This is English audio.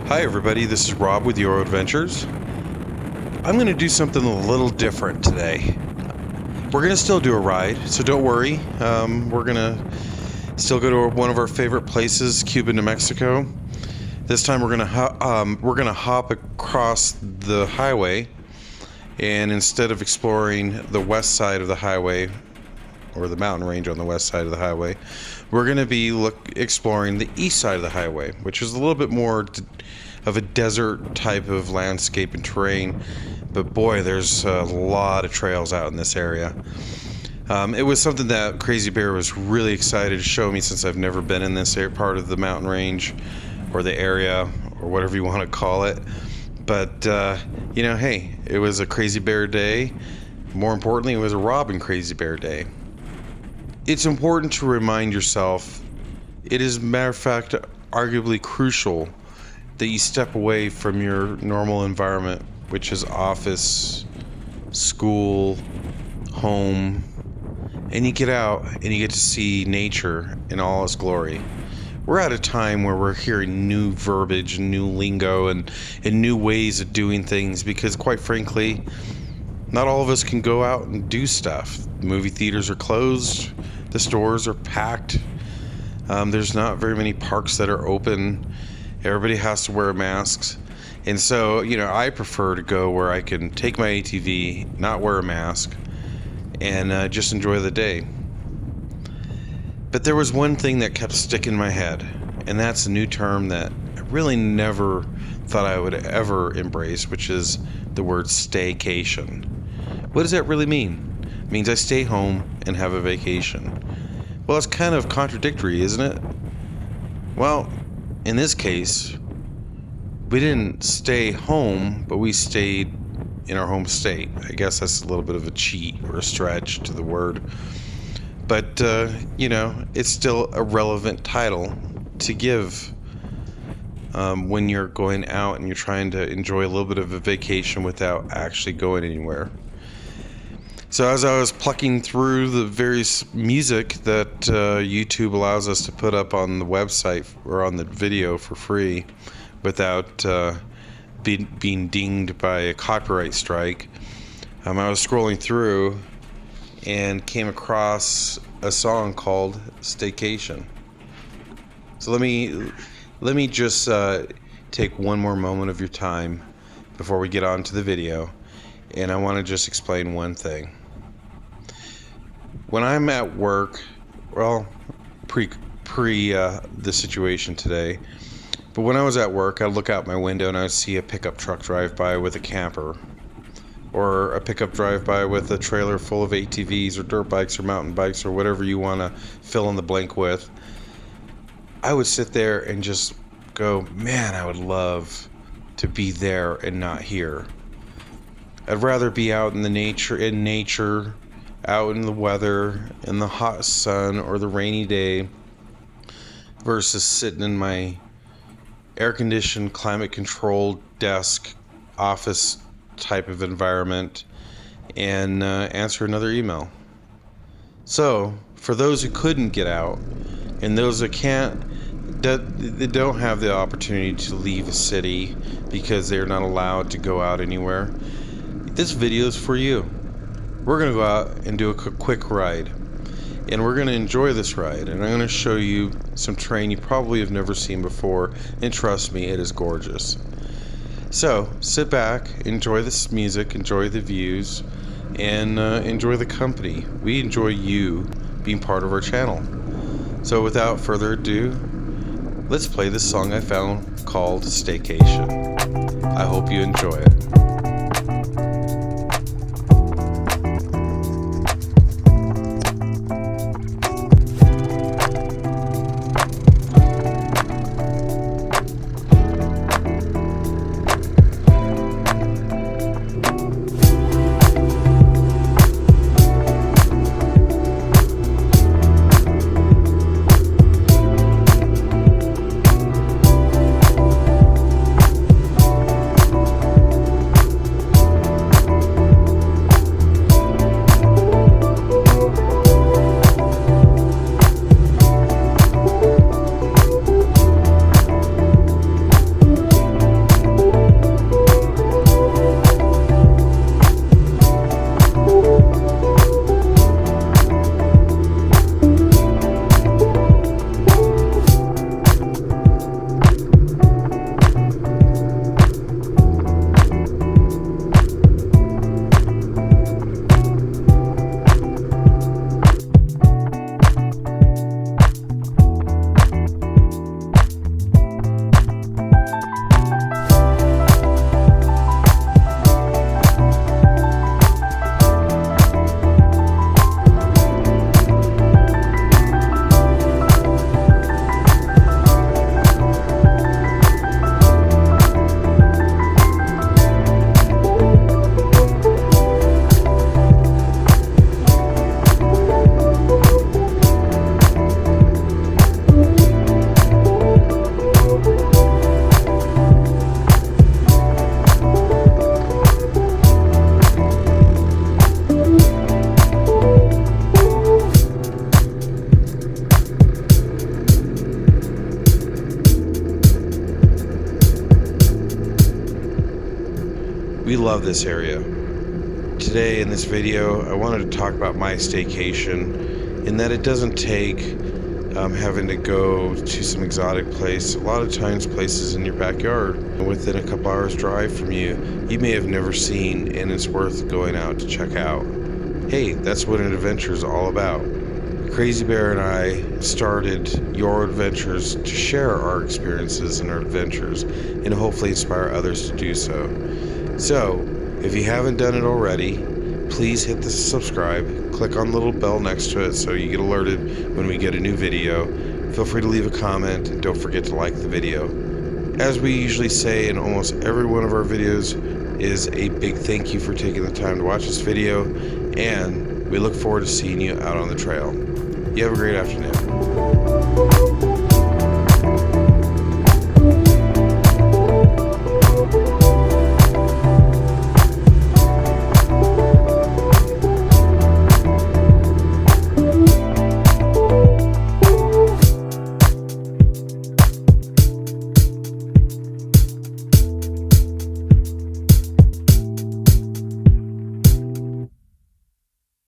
Hi everybody, this is Rob with Yoro Adventures. I'm going to do something a little different today. We're going to still do a ride, so don't worry. We're going to still go to one of our favorite places, Cuba, New Mexico. This time we're going to hop across the highway, and instead of exploring the west side of the highway, or the mountain range on the west side of the highway, we're going to be exploring the east side of the highway, which is a little bit more of a desert type of landscape and terrain. But boy, there's a lot of trails out in this area. It was something that Crazy Bear was really excited to show me, since I've never been in this part of the mountain range or the area or whatever you want to call it. But hey, it was a Crazy Bear day. More importantly, it was a Rob and Crazy Bear day. It's important to remind yourself, it is, matter of fact, arguably crucial that you step away from your normal environment, which is office, school, home, and you get out and you get to see nature in all its glory. We're at a time where we're hearing new verbiage and new lingo and new ways of doing things, because quite frankly, not all of us can go out and do stuff. Movie theaters are closed. The stores are packed. There's not very many parks that are open. Everybody has to wear masks. And so, I prefer to go where I can take my ATV, not wear a mask, and just enjoy the day. But there was one thing that kept sticking in my head, and that's a new term that I really never thought I would ever embrace, which is the word staycation. What does that really mean? It means I stay home and have a vacation. Well, it's kind of contradictory, isn't it? Well, in this case, we didn't stay home, but we stayed in our home state. I guess that's a little bit of a cheat or a stretch to the word. But, it's still a relevant title to give when you're going out and you're trying to enjoy a little bit of a vacation without actually going anywhere. So as I was plucking through the various music that YouTube allows us to put up on the website or on the video for free without being dinged by a copyright strike, I was scrolling through and came across a song called Staycation. So let me just take one more moment of your time before we get on to the video, and I want to just explain one thing. When I'm at work, well, pre the situation today, but when I was at work, I'd look out my window and I'd see a pickup truck drive by with a camper, or a pickup drive by with a trailer full of ATVs or dirt bikes or mountain bikes or whatever you want to fill in the blank with. I would sit there and just go, man, I would love to be there and not here. I'd rather be out in nature, out in the weather, in the hot sun or the rainy day, versus sitting in my air-conditioned, climate-controlled desk office type of environment and answer another email. So, for those who couldn't get out, and those that they don't have the opportunity to leave a city because they're not allowed to go out anywhere, this video is for you. We're going to go out and do a quick ride, and we're going to enjoy this ride, and I'm going to show you some terrain you probably have never seen before, and trust me, it is gorgeous. So sit back, enjoy this music, enjoy the views, and enjoy the company. We enjoy you being part of our channel. So without further ado, let's play this song I found called Staycation. I hope you enjoy it. love this area. Today in this video, I wanted to talk about my staycation, in that it doesn't take having to go to some exotic place. A lot of times places in your backyard, within a couple hours drive from you, you may have never seen, and it's worth going out to check out. Hey, that's what an adventure is all about. Crazy Bear and I started Yoro Adventures to share our experiences and our adventures, and hopefully inspire others to do so. So, if you haven't done it already, please hit the subscribe, click on the little bell next to it so you get alerted when we get a new video. Feel free to leave a comment, and don't forget to like the video. As we usually say in almost every one of our videos, is a big thank you for taking the time to watch this video, and we look forward to seeing you out on the trail. You have a great afternoon.